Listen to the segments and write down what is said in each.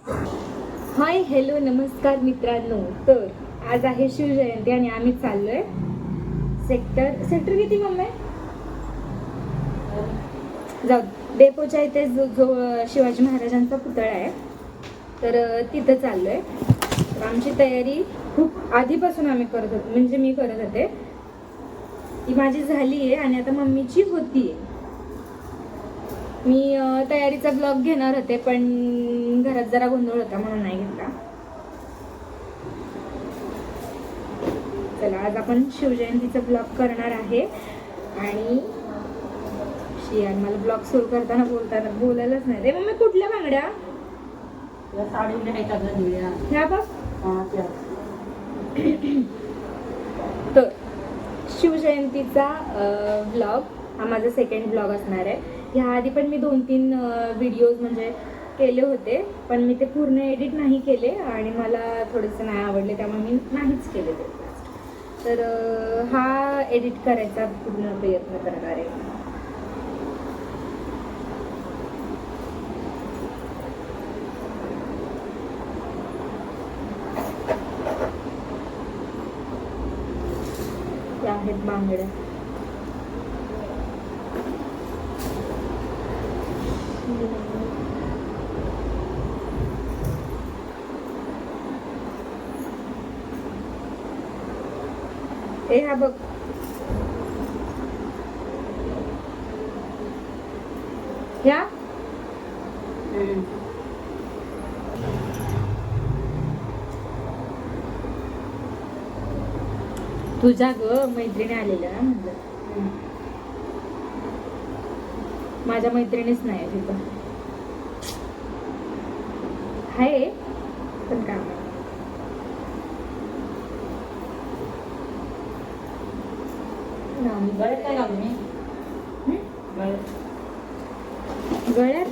Hi hello नमस्कार मित्रांनो. तर आज आहे शिवजयंती आणि आम्ही चाललोय सेक्टर किती मम्मी? जाऊ डेपोच्या इथे जो शिवाजी महाराजांचा पुतळा आहे तर तिथं चाललोय. तर आमची तयारी खूप आधीपासून आम्ही करत होतो, म्हणजे मी करत होते. ती माझी झाली आहे आणि आता मम्मीची होती. मी तयारीचा ब्लॉग घेणार होते पण घरात जरा गोंधळ होता म्हणून नाही घेतला. चला आज आपण शिवजयंतीचा ब्लॉग करणार आहे. आणि शियान मला ब्लॉग सुरू करताना बोलायलाच नाही. रे मम्मी कुठल्या बांगड्या ह्या बघ. तर शिवजयंतीचा ब्लॉग हा माझा सेकंड ब्लॉग असणार आहे. ह्या आधी पण मी 2-3 व्हिडिओज म्हणजे केले होते पण मी ते पूर्ण एडिट नाही केले आणि मला थोडेसे नाही आवडले त्यामुळे मी नाहीच केले ते. तर हा एडिट करायचा पूर्ण प्रयत्न करणार आहे. त्या आहेत बांगड्या. ए हा बघ. ह्या तुझ्या ग मैत्रिणी आलेल्या ना म्हणलं. माझ्या मैत्रिणीच नाही तिथं आहे पण काम आहे. गळ्यात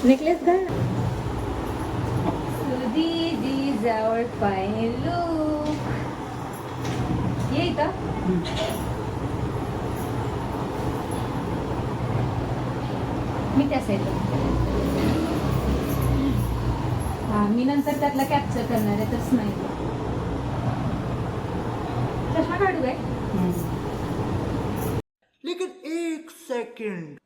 नेकलेस घाल. दीदी जवळ पाहिलो ये इथं. मी त्या साईडला. हा मी नंतर त्यातला कॅप्चर करणार आहे. तसं नाही चष्मा काढू काय? लेकिन 1 सेकंड.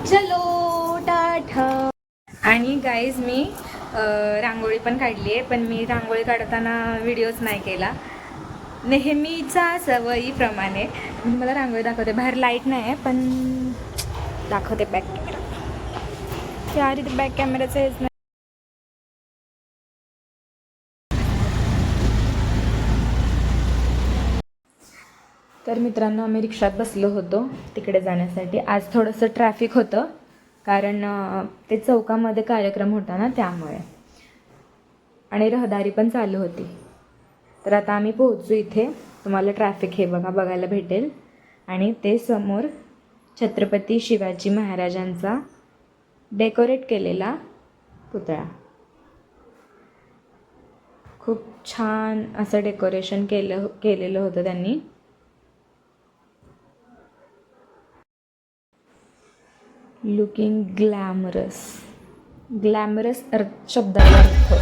चलो टाटा. आणि गाईज मी रांगोळी पण काढली आहे पण मी रांगोळी काढताना व्हिडिओज नाही केला. नेहमीचा सवयीप्रमाणे मी मला रांगोळी दाखवते. बाहेर लाईट नाही आहे पण दाखवते बॅक कॅमेरा. यार इथे बॅक कॅमेराचं हेच नाही. तर मित्रांनो आम्ही रिक्षात बसलो होतो तिकडे जाण्यासाठी. आज थोडंसं ट्रॅफिक होतं कारण ते चौकामध्ये कार्यक्रम होता ना त्यामुळे, आणि रहदारी पण चालू होती. तर आता आम्ही पोहोचू इथे. तुम्हाला ट्रॅफिक हे बघायला भेटेल. आणि ते समोर छत्रपती शिवाजी महाराजांचा डेकोरेट केलेला पुतळा. खूप छान असं डेकोरेशन केलेलं होतं त्यांनी. Looking glamorous. ग्लॅमरस शब्दाचा अर्थ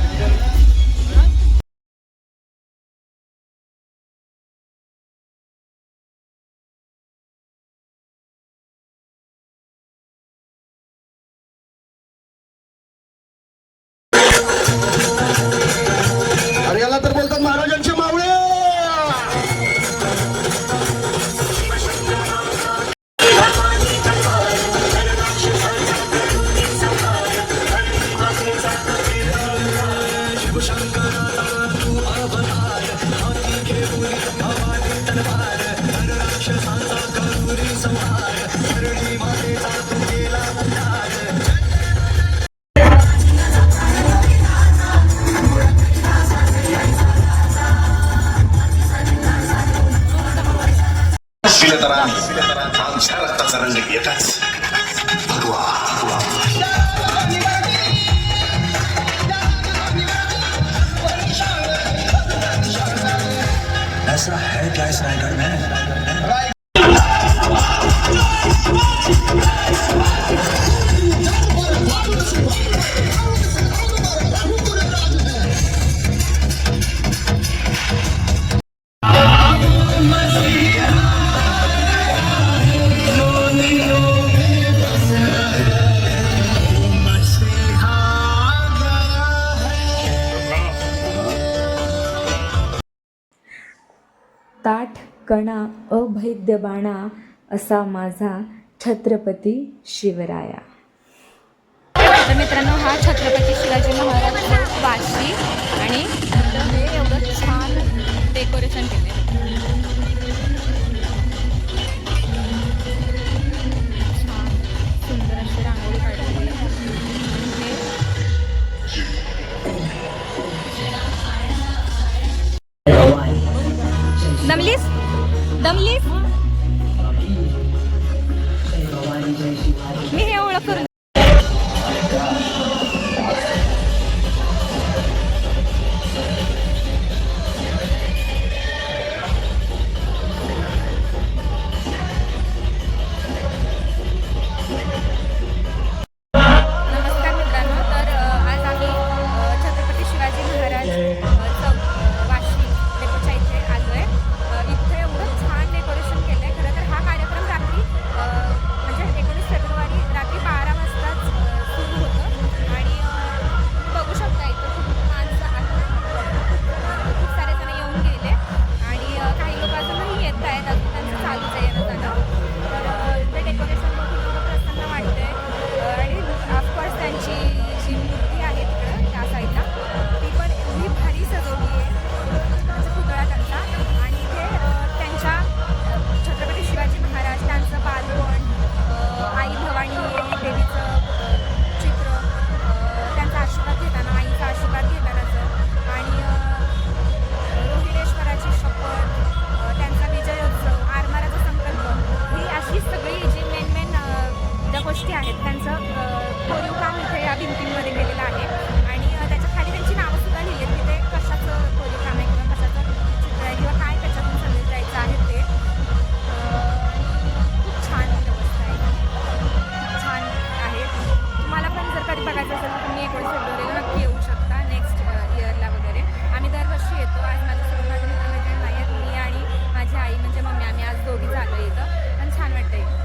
अरे याला तर बोलतात महाराजांचे मावळे. रंग येताच भगवा ऐसा है क्या इस रायगढ़ में ताठ कणा अभैद्य बाणा असा माझा छत्रपती शिवराया. तर मित्रांनो, हा छत्रपती शिवाजी महाराज चौक वाशी आणि इथं हे एवढं छान डेकोरेशन केले. छान सुंदर अशी रांगोळी काढलेली दमलीस दमलीस मी हे ओळख करून नमस्कार मित्रांनो. तर आज आम्ही छत्रपती शिवाजी महाराज चौक वाशी डेपोच्या इथे आलो आहे. इथे एवढं छान डेकोरेशन केलं आहे. खरं तर हा कार्यक्रम रात्री म्हणजे 19 फेब्रुवारी रात्री 12 वाजताच सुरू होतं आणि तुम्ही बघू शकता इथं खूप माणसं आहेत. खूप सारे जण येऊन गेले आणि काही लोक अजूनही येत आहेत. अजून त्यांचं चालूच आहे येणं जाणं. तर ते डेकोरेशन बघून खूप प्रसन्न वाटतंय आणि ऑफकोर्स त्यांची जी मूर्ती आहे तिकडं त्या साईडला ती पण एवढी भारी सजवली आहे. त्यांचा पुतळा त्यांचा आणि इथे त्यांच्या छत्रपती शिवाजी महाराज त्यांचं बालपण आई भवानी देवीचं चित्र त्यांचा आशीर्वाद घेताना आईचा आशीर्वाद घेतानाचं आणि रोहिणेश्वराची शपथ त्यांचा विजयोत्सव आरमाराचा संकल्प ही अशी सगळी जी मेन ज्या गोष्टी आहेत त्यांचं कोरीव काम इथे या भिंतींमध्ये केलेलं आहे आणि त्याच्या खाली त्यांची नावंसुद्धा लिहिली आहेत की ते कशाचं कोरीव काम आहे किंवा कशाचं चित्र आहे किंवा काय त्याच्यातून संदेश द्यायचं आहे ते. खूप छान व्यवस्था आहे, खूप छान आहे. तुम्हाला पण जर कधी बघायचं असेल तर तुम्ही 19 फेब्रुवारीला नक्की येऊ शकता नेक्स्ट इयरला वगैरे. आम्ही दरवर्षी येतो. आज माझ्यासोबत माझे मित्रमैत्रिणी नाही आहेत. मी आणि माझी आई म्हणजे मम्मी आम्ही आज दोघीच आलो इथं पण छान वाटतं.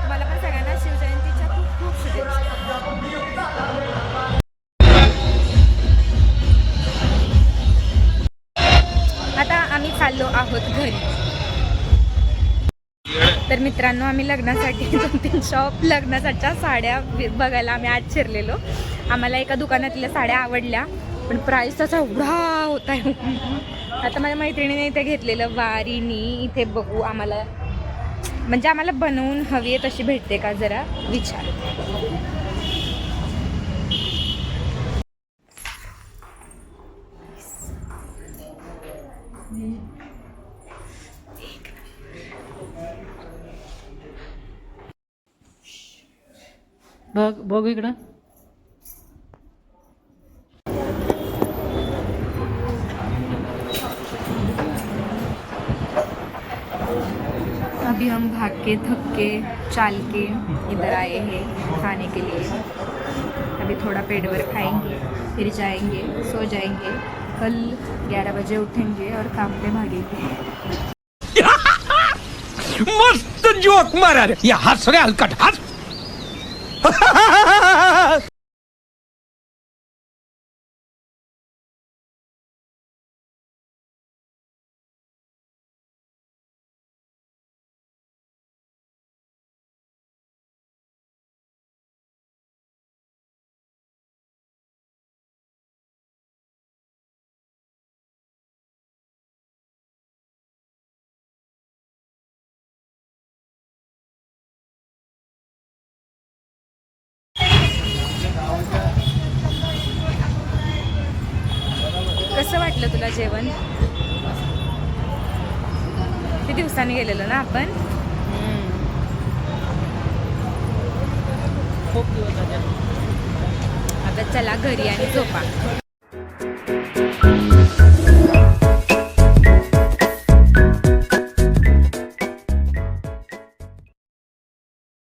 तुम्हाला पण सगळ्यांना शिवजयंतीच्या खूप खूप शुभेच्छा. आता आम्ही चाललो आहोत घरी. तर मित्रांनो, आम्ही लग्नासाठी 2-3 शॉप लग्नासाठीच्या साड्या बघायला आम्ही आज शिरलेलो. आम्हाला एका दुकानातल्या साड्या आवडल्या पण प्राईस तसा एवढा होता. आता माझ्या मैत्रिणीने इथे घेतलेलं वारीनी. इथे बघू आम्हाला म्हणजे आम्हाला बनवून हवी आहे तशी भेटते का जरा विचार. बघ बघू इकडं. अभी हम भाग के थक के चाल के इधर आए हैं खाने के लिए. अभी थोड़ा पेट भर खाएंगे फिर जाएंगे सो जाएंगे. कल 11 बजे उठेंगे और काम पे भागेंगे. मस्त जोक मारा रे. या हस रे हलकट हस. कसं वाटलं तुला जेवण? किती दिवसांनी गेलेलो ना आपण. खूप दिवस झाले. आता चला घरी आणि झोपा.